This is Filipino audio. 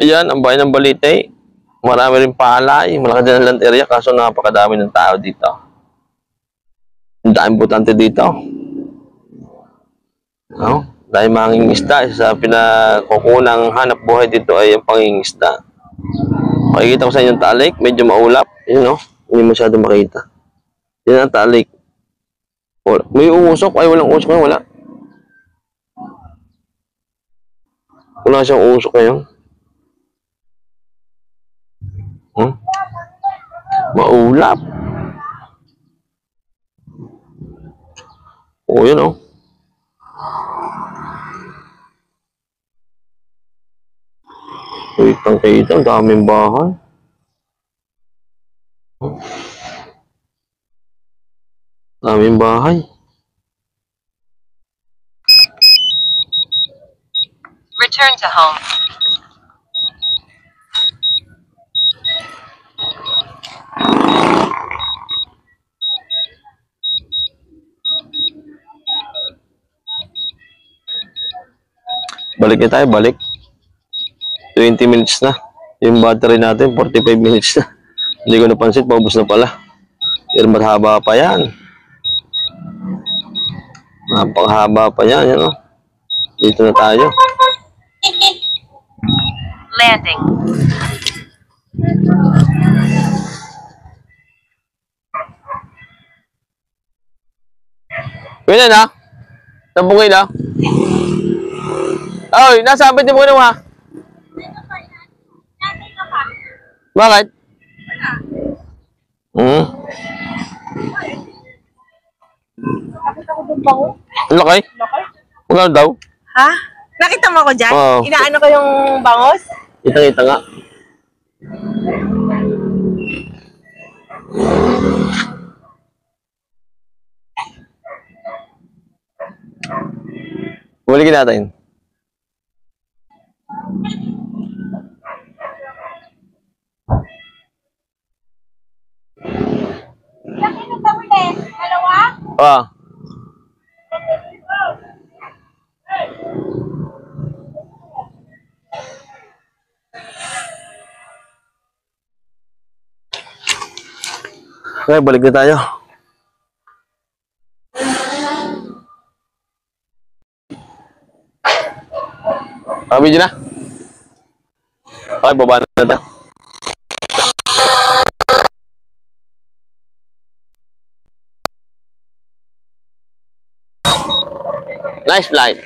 Ayan, ang bayan ng Balite. Marami rin palay. Malaki din ang land area kaso napakadami ng tao dito. Ang daming butante dito. No? Dahil mangingisda, isa sa pinakukunang hanap buhay dito ay ang pangingisda. Makikita ko sa inyo yung talik, medyo maulap. Yun, no? Hindi masyado makita. Yan ang talik. May uusok? Ay, walang usok ngayon. Wala. Wala siyang usok ngayon. Maulap. O, yun, oh. Kitang-kita, ang daming bahay. Daming bahay. Return to home. Balik na tayo, balik. 20 minutes na. Yung battery natin, 45 minutes na. Hindi ko napansin, paubos na pala. Pero mahaba pa yan. Napakahaba pa yan, yun, oh. Dito na tayo. Landing. Pwede na? Sabungay na? Oy, nasa abit ni mo ha? Bakit? Nakita ko doon bango. Laki? Laki? Magkano daw? Ha? Nakita mo ako dyan? Oo. Inaano ko yung bangos? Kita-kita nga. Balikin natin. Ah. Okay, balik na tayo. Video na. Okay, baba na tayo. Nice flight.